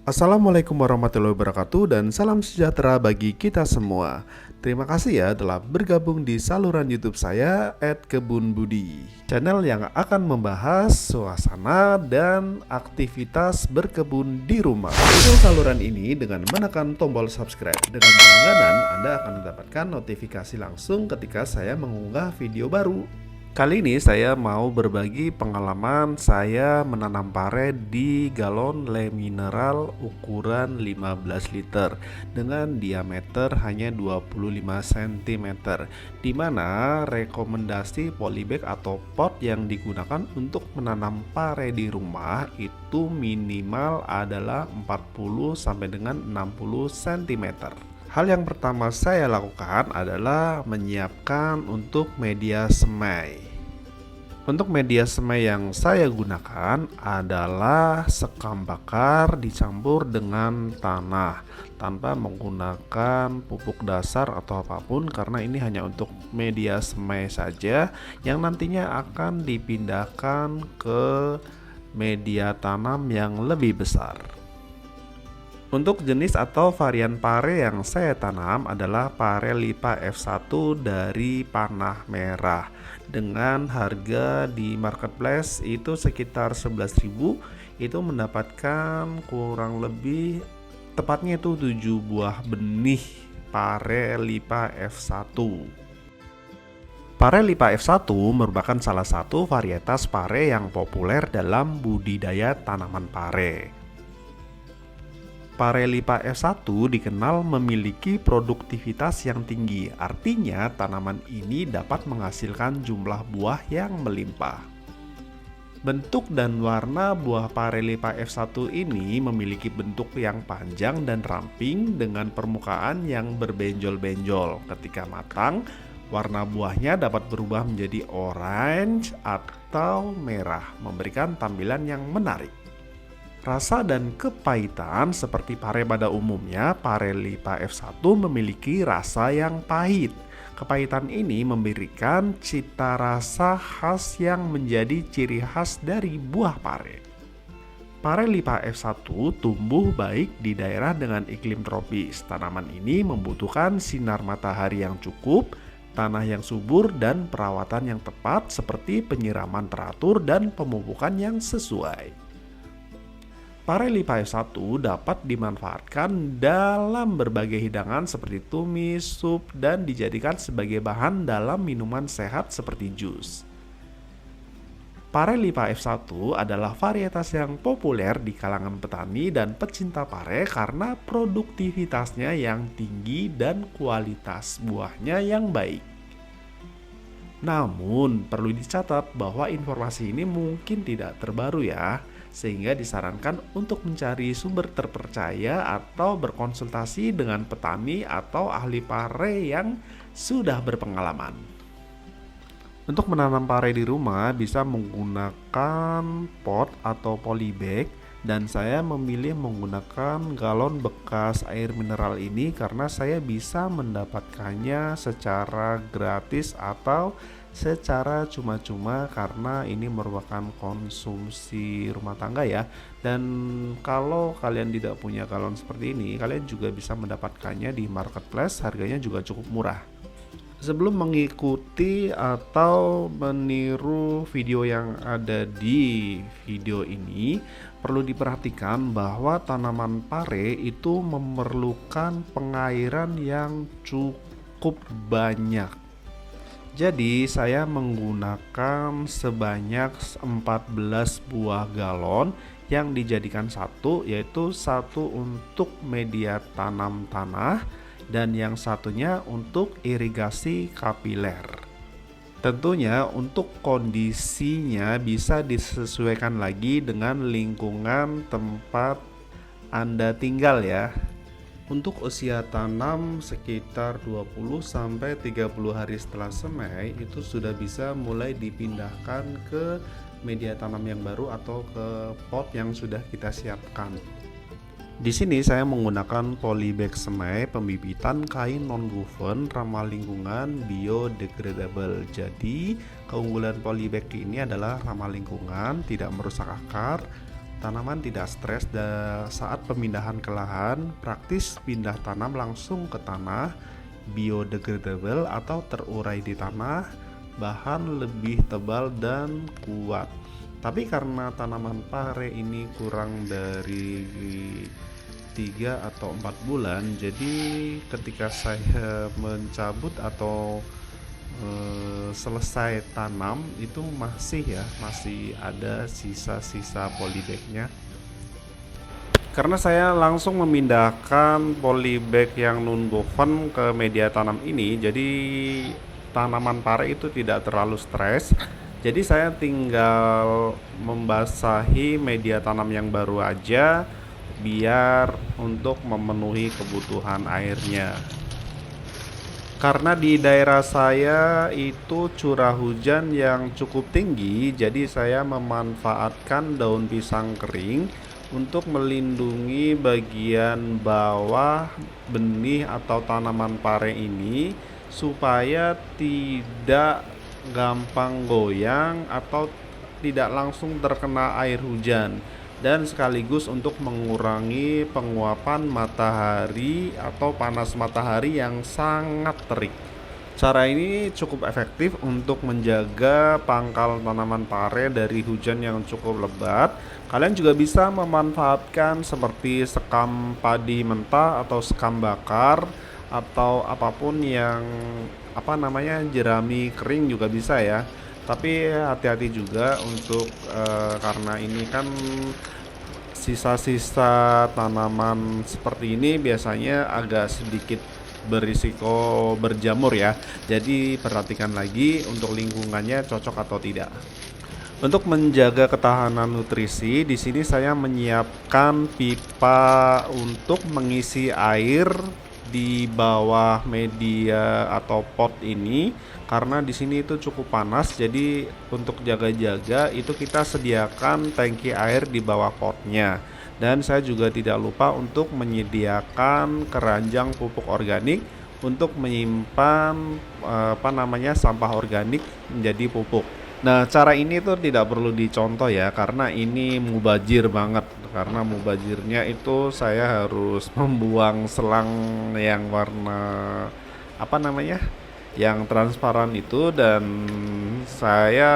Assalamualaikum warahmatullahi wabarakatuh dan salam sejahtera bagi kita semua. Terima kasih ya telah bergabung di saluran YouTube saya @kebunbudi, channel yang akan membahas suasana dan aktivitas berkebun di rumah. Untuk saluran ini dengan menekan tombol subscribe. Dengan berlangganan Anda akan mendapatkan notifikasi langsung ketika saya mengunggah video baru. Kali ini saya mau berbagi pengalaman saya menanam pare di galon le mineral ukuran 15 liter dengan diameter hanya 25 cm, di mana rekomendasi polybag atau pot yang digunakan untuk menanam pare di rumah itu minimal adalah 40 sampai dengan 60 cm. Hal yang pertama saya lakukan adalah menyiapkan untuk media semai. Untuk media semai yang saya gunakan adalah sekam bakar dicampur dengan tanah tanpa menggunakan pupuk dasar atau apapun, karena ini hanya untuk media semai saja yang nantinya akan dipindahkan ke media tanam yang lebih besar. Untuk jenis atau varian pare yang saya tanam adalah pare Lipa F1 dari Panah Merah dengan harga di marketplace itu sekitar 11.000. Itu mendapatkan kurang lebih tepatnya itu 7 buah benih pare Lipa F1. Pare Lipa F1 merupakan salah satu varietas pare yang populer dalam budidaya tanaman pare. Pare Lipa F1 dikenal memiliki produktivitas yang tinggi, artinya tanaman ini dapat menghasilkan jumlah buah yang melimpah. Bentuk dan warna buah pare Lipa F1 ini memiliki bentuk yang panjang dan ramping dengan permukaan yang berbenjol-benjol. Ketika matang, warna buahnya dapat berubah menjadi orange atau merah, memberikan tampilan yang menarik. Rasa dan kepahitan seperti pare pada umumnya, pare Lipa F1 memiliki rasa yang pahit. Kepahitan ini memberikan cita rasa khas yang menjadi ciri khas dari buah pare. Pare Lipa F1 tumbuh baik di daerah dengan iklim tropis. Tanaman ini membutuhkan sinar matahari yang cukup, tanah yang subur, dan perawatan yang tepat seperti penyiraman teratur dan pemupukan yang sesuai. Pare Lipa F1 dapat dimanfaatkan dalam berbagai hidangan seperti tumis, sup, dan dijadikan sebagai bahan dalam minuman sehat seperti jus. Pare Lipa F1 adalah varietas yang populer di kalangan petani dan pecinta pare karena produktivitasnya yang tinggi dan kualitas buahnya yang baik. Namun, perlu dicatat bahwa informasi ini mungkin tidak terbaru ya, sehingga disarankan untuk mencari sumber terpercaya atau berkonsultasi dengan petani atau ahli pare yang sudah berpengalaman. Untuk menanam pare di rumah bisa menggunakan pot atau polybag, dan saya memilih menggunakan galon bekas air mineral ini karena saya bisa mendapatkannya secara gratis atau secara cuma-cuma karena ini merupakan konsumsi rumah tangga ya. Dan kalau kalian tidak punya galon seperti ini, kalian juga bisa mendapatkannya di marketplace, harganya juga cukup murah. Sebelum mengikuti atau meniru video yang ada di video ini, perlu diperhatikan bahwa tanaman pare itu memerlukan pengairan yang cukup banyak. Jadi saya menggunakan sebanyak 14 buah galon yang dijadikan satu, yaitu satu untuk media tanam tanah dan yang satunya untuk irigasi kapiler. Tentunya untuk kondisinya bisa disesuaikan lagi dengan lingkungan tempat Anda tinggal ya. Untuk usia tanam sekitar 20 sampai 30 hari setelah semai itu sudah bisa mulai dipindahkan ke media tanam yang baru atau ke pot yang sudah kita siapkan. Di sini saya menggunakan polybag semai pembibitan kain non-woven ramah lingkungan biodegradable. Jadi keunggulan polybag ini adalah ramah lingkungan, tidak merusak akar, tanaman tidak stres saat pemindahan ke lahan, praktis pindah tanam langsung ke tanah, biodegradable atau terurai di tanah, bahan lebih tebal dan kuat. Tapi karena tanaman pare ini kurang dari 3 atau 4 bulan, jadi ketika saya mencabut atau selesai tanam itu masih ada sisa-sisa polybagnya, karena saya langsung memindahkan polybag yang nonwoven ke media tanam ini. Jadi tanaman pare itu tidak terlalu stres, jadi saya tinggal membasahi media tanam yang baru aja biar untuk memenuhi kebutuhan airnya. Karena di daerah saya itu curah hujan yang cukup tinggi, jadi saya memanfaatkan daun pisang kering untuk melindungi bagian bawah benih atau tanaman pare ini supaya tidak gampang goyang atau tidak langsung terkena air hujan, dan sekaligus untuk mengurangi penguapan matahari atau panas matahari yang sangat terik. Cara ini cukup efektif untuk menjaga pangkal tanaman pare dari hujan yang cukup lebat. Kalian juga bisa memanfaatkan seperti sekam padi mentah atau sekam bakar atau apapun yang jerami kering juga bisa ya. Tapi hati-hati juga untuk karena ini kan sisa-sisa tanaman seperti ini biasanya agak sedikit berisiko berjamur ya. Jadi perhatikan lagi untuk lingkungannya cocok atau tidak. Untuk menjaga ketahanan nutrisi, di sini saya menyiapkan pipa untuk mengisi air di bawah media atau pot ini, karena di sini itu cukup panas. Jadi untuk jaga-jaga itu kita sediakan tangki air di bawah potnya. Dan saya juga tidak lupa untuk menyediakan keranjang pupuk organik untuk menyimpan sampah organik menjadi pupuk. Nah, cara ini tuh tidak perlu dicontoh ya, karena ini mubazir banget. Karena mubazirnya itu saya harus membuang selang yang warna yang transparan itu, dan saya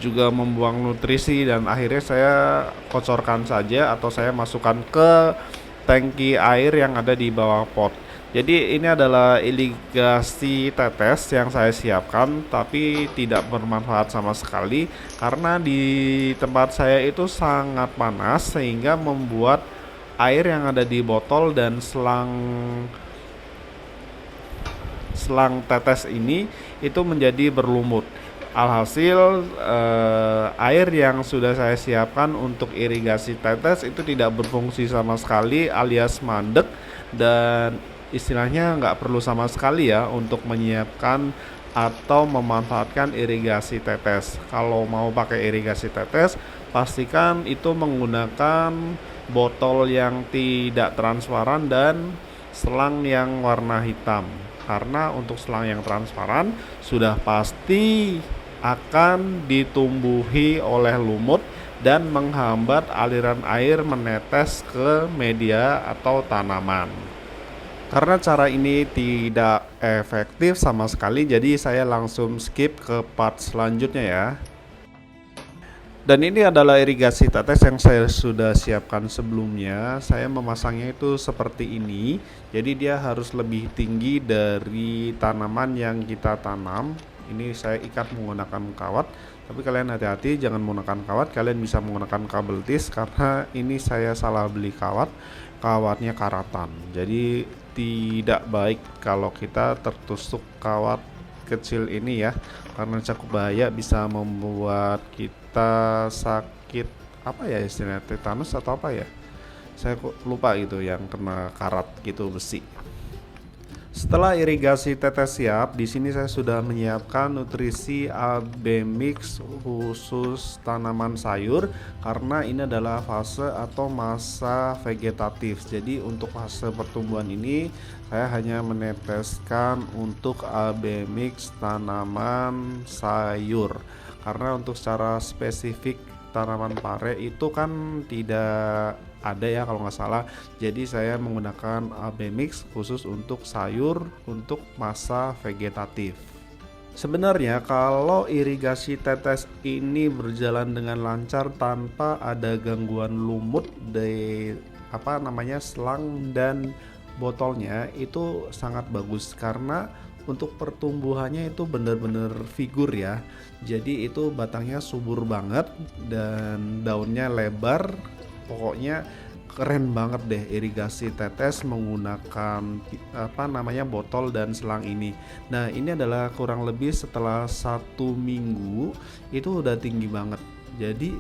juga membuang nutrisi, dan akhirnya saya kocorkan saja atau saya masukkan ke tangki air yang ada di bawah pot. Jadi ini adalah irigasi tetes yang saya siapkan, tapi tidak bermanfaat sama sekali karena di tempat saya itu sangat panas sehingga membuat air yang ada di botol dan selang tetes ini itu menjadi berlumut. Alhasil air yang sudah saya siapkan untuk irigasi tetes itu tidak berfungsi sama sekali alias mandek, dan istilahnya nggak perlu sama sekali ya untuk menyiapkan atau memanfaatkan irigasi tetes. Kalau mau pakai irigasi tetes, pastikan itu menggunakan botol yang tidak transparan dan selang yang warna hitam. Karena untuk selang yang transparan sudah pasti akan ditumbuhi oleh lumut dan menghambat aliran air menetes ke media atau tanaman. Karena cara ini tidak efektif sama sekali, jadi saya langsung skip ke part selanjutnya ya. Dan ini adalah irigasi tetes yang saya sudah siapkan sebelumnya. Saya memasangnya itu seperti ini. Jadi dia harus lebih tinggi dari tanaman yang kita tanam. Ini saya ikat menggunakan kawat. Tapi kalian hati-hati, jangan menggunakan kawat. Kalian bisa menggunakan kabel tis, karena ini saya salah beli kawat. Kawatnya karatan, jadi tidak baik kalau kita tertusuk kawat kecil ini ya, karena cukup bahaya, bisa membuat kita sakit istilahnya tetanus atau saya lupa gitu, yang kena karat gitu besi. Setelah irigasi tetes siap, di sini saya sudah menyiapkan nutrisi AB mix khusus tanaman sayur, karena ini adalah fase atau masa vegetatif. Jadi untuk fase pertumbuhan ini saya hanya meneteskan untuk AB mix tanaman sayur, karena untuk secara spesifik tanaman pare itu kan tidak ada ya kalau nggak salah. Jadi saya menggunakan AB mix khusus untuk sayur untuk masa vegetatif. Sebenarnya kalau irigasi tetes ini berjalan dengan lancar tanpa ada gangguan lumut di selang dan botolnya, itu sangat bagus karena untuk pertumbuhannya itu benar-benar figur ya. Jadi itu batangnya subur banget dan daunnya lebar. Pokoknya keren banget deh irigasi tetes menggunakan botol dan selang ini. Nah, ini adalah kurang lebih setelah 1 minggu itu udah tinggi banget. Jadi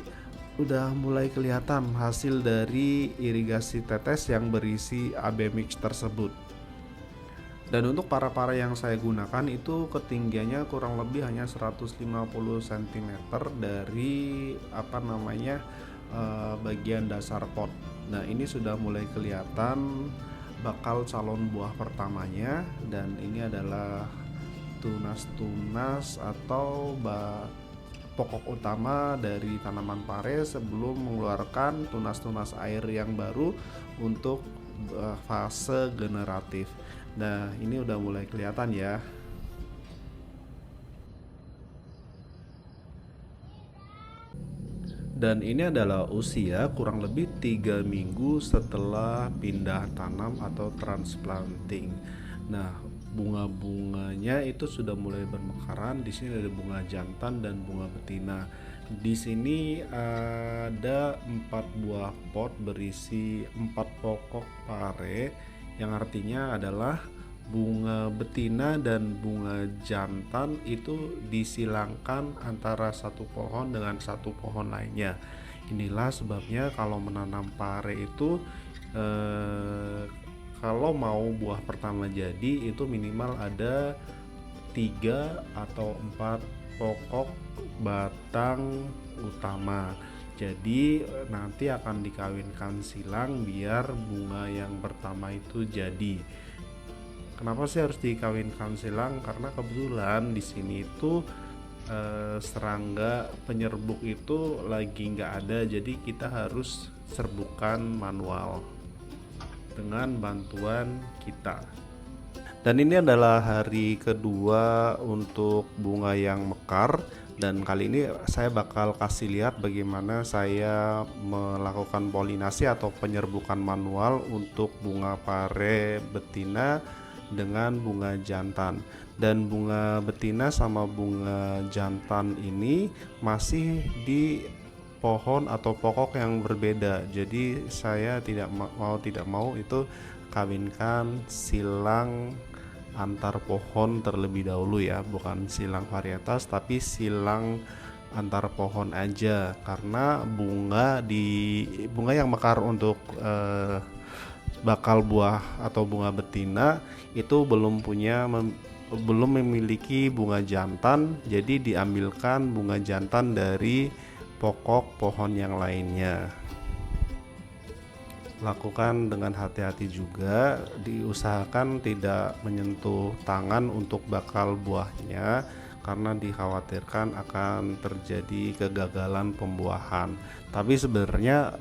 udah mulai kelihatan hasil dari irigasi tetes yang berisi AB mix tersebut. Dan untuk para yang saya gunakan itu ketinggiannya kurang lebih hanya 150 cm dari bagian dasar pot. Nah, ini sudah mulai kelihatan bakal calon buah pertamanya, dan ini adalah tunas-tunas atau pokok utama dari tanaman pare sebelum mengeluarkan tunas-tunas air yang baru untuk fase generatif. Nah, ini udah mulai kelihatan ya. Dan ini adalah usia kurang lebih 3 minggu setelah pindah tanam atau transplanting. Nah, bunga-bunganya itu sudah mulai bermekaran. Di sini ada bunga jantan dan bunga betina. Di sini ada 4 buah pot berisi 4 pokok pare, yang artinya adalah bunga betina dan bunga jantan itu disilangkan antara satu pohon dengan satu pohon lainnya. Inilah sebabnya kalau menanam pare itu kalau mau buah pertama jadi itu minimal ada 3 atau 4 pokok batang utama. Jadi nanti akan dikawinkan silang biar bunga yang pertama itu jadi. Kenapa sih harus dikawinkan silang? Karena kebetulan di sini itu serangga penyerbuk itu lagi nggak ada, jadi kita harus serbukan manual dengan bantuan kita. Dan ini adalah hari kedua untuk bunga yang mekar, dan kali ini saya bakal kasih lihat bagaimana saya melakukan polinasi atau penyerbukan manual untuk bunga pare betina dengan bunga jantan. Dan bunga betina sama bunga jantan ini masih di pohon atau pokok yang berbeda. Jadi saya tidak mau itu kawinkan silang antar pohon terlebih dahulu ya, bukan silang varietas tapi silang antar pohon aja, karena bunga yang mekar untuk bakal buah atau bunga betina itu belum memiliki bunga jantan, jadi diambilkan bunga jantan dari pokok pohon yang lainnya. Lakukan dengan hati-hati juga, diusahakan tidak menyentuh tangan untuk bakal buahnya karena dikhawatirkan akan terjadi kegagalan pembuahan. Tapi sebenarnya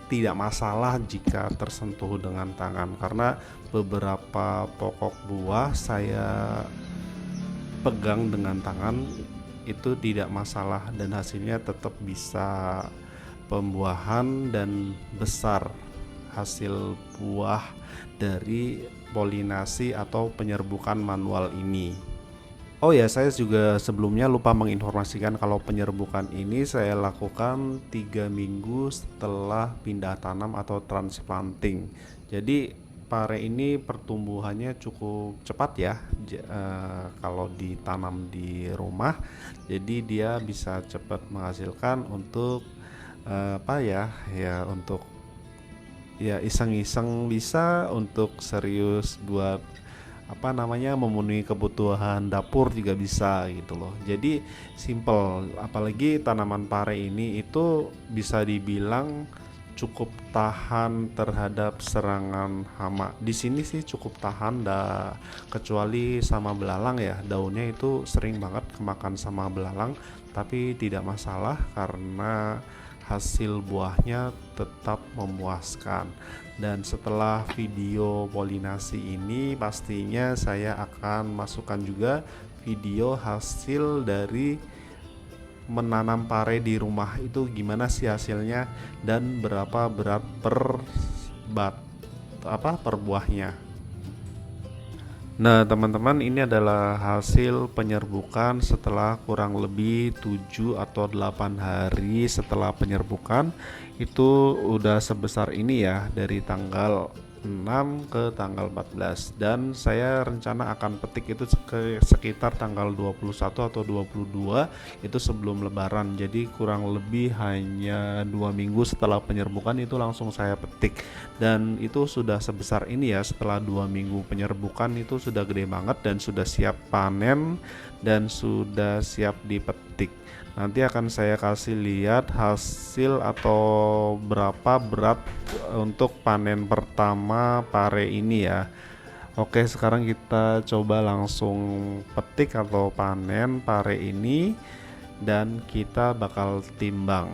tidak masalah jika tersentuh dengan tangan, karena beberapa pokok buah saya pegang dengan tangan itu tidak masalah dan hasilnya tetap bisa pembuahan dan besar hasil buah dari polinasi atau penyerbukan manual ini. Oh ya, saya juga sebelumnya lupa menginformasikan kalau penyerbukan ini saya lakukan 3 minggu setelah pindah tanam atau transplanting. Jadi pare ini pertumbuhannya cukup cepat ya, kalau ditanam di rumah. Jadi dia bisa cepat menghasilkan untuk untuk iseng-iseng bisa, untuk serius buat memenuhi kebutuhan dapur juga bisa gitu loh. Jadi simple, apalagi tanaman pare ini itu bisa dibilang cukup tahan terhadap serangan hama. Di sini sih cukup tahan kecuali sama belalang ya. Daunnya itu sering banget kemakan sama belalang, tapi tidak masalah karena hasil buahnya tetap memuaskan. Dan setelah video polinasi ini pastinya saya akan masukkan juga video hasil dari menanam pare di rumah itu gimana sih hasilnya dan berapa berat per buahnya. Nah teman-teman, ini adalah hasil penyerbukan setelah kurang lebih 7 atau 8 hari setelah penyerbukan. Itu udah sebesar ini ya, dari tanggal 6 ke tanggal 14, dan saya rencana akan petik itu sekitar tanggal 21 atau 22 itu sebelum lebaran. Jadi kurang lebih hanya 2 minggu setelah penyerbukan itu langsung saya petik, dan itu sudah sebesar ini ya. Setelah 2 minggu penyerbukan itu sudah gede banget dan sudah siap panen dan sudah siap dipetik. Nanti akan saya kasih lihat hasil atau berapa berat untuk panen pertama pare ini ya. Oke, sekarang kita coba langsung petik atau panen pare ini dan kita bakal timbang.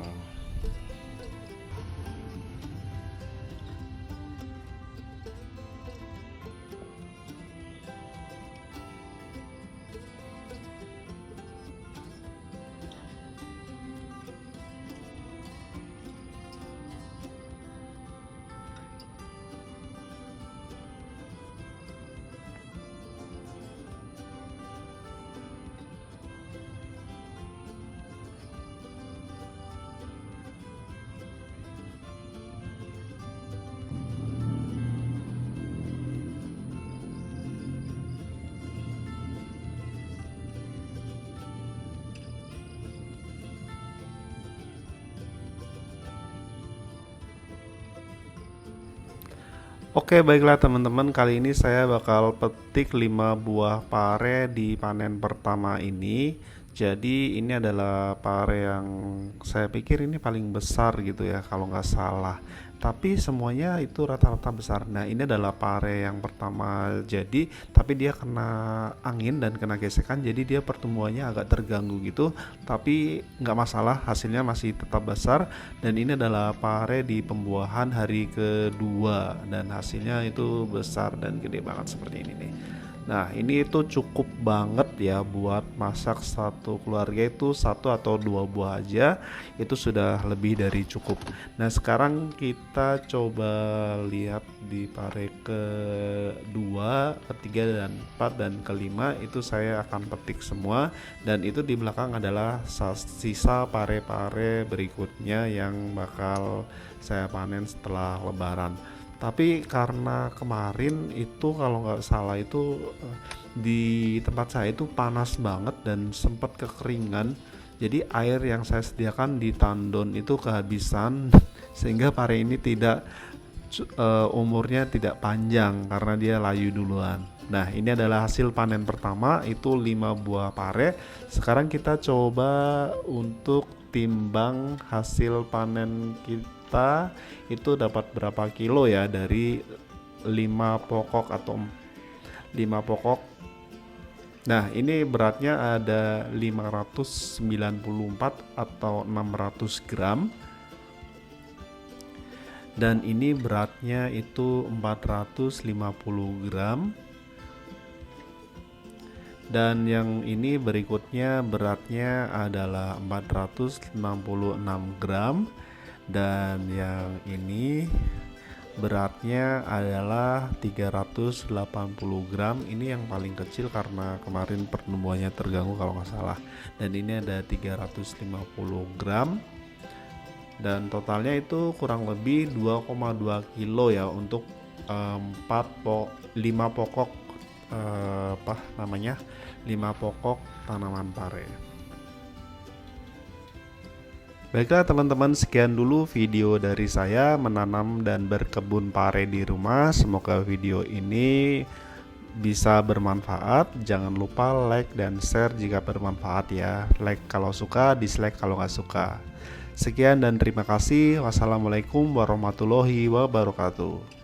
Oke, baiklah teman-teman, kali ini saya bakal petik 5 buah pare di panen pertama ini. Jadi ini adalah pare yang saya pikir ini paling besar gitu ya kalau nggak salah. Tapi semuanya itu rata-rata besar. Nah ini adalah pare yang pertama jadi, tapi dia kena angin dan kena gesekan, jadi dia pertumbuhannya agak terganggu gitu. Tapi nggak masalah, hasilnya masih tetap besar. Dan ini adalah pare di pembuahan hari kedua dan hasilnya itu besar dan gede banget seperti ini nih. Nah ini itu cukup banget ya buat masak satu keluarga, itu 1 atau 2 buah aja itu sudah lebih dari cukup. Nah sekarang kita coba lihat di pare kedua, ketiga, dan 4 dan kelima itu saya akan petik semua, dan itu di belakang adalah sisa pare-pare berikutnya yang bakal saya panen setelah lebaran. Tapi karena kemarin itu kalau nggak salah itu di tempat saya itu panas banget dan sempat kekeringan, jadi air yang saya sediakan di tandon itu kehabisan sehingga pare ini tidak umurnya tidak panjang karena dia layu duluan. Nah ini adalah hasil panen pertama, itu 5 buah pare. Sekarang kita coba untuk timbang hasil panen kita itu dapat berapa kilo ya dari 5 pokok atau 5 pokok. Nah ini beratnya ada 594 atau 600 gram, dan ini beratnya itu 450 gram, dan yang ini berikutnya beratnya adalah 466 gram, dan yang ini beratnya adalah 380 gram. Ini yang paling kecil karena kemarin pertumbuhannya terganggu kalau nggak salah, dan ini ada 350 gram, dan totalnya itu kurang lebih 2,2 kilo ya untuk 5 pokok 5 pokok tanaman pare. Baiklah teman-teman, sekian dulu video dari saya menanam dan berkebun pare di rumah. Semoga video ini bisa bermanfaat. Jangan lupa like dan share jika bermanfaat ya. Like kalau suka, dislike kalau nggak suka. Sekian dan terima kasih. Wassalamualaikum warahmatullahi wabarakatuh.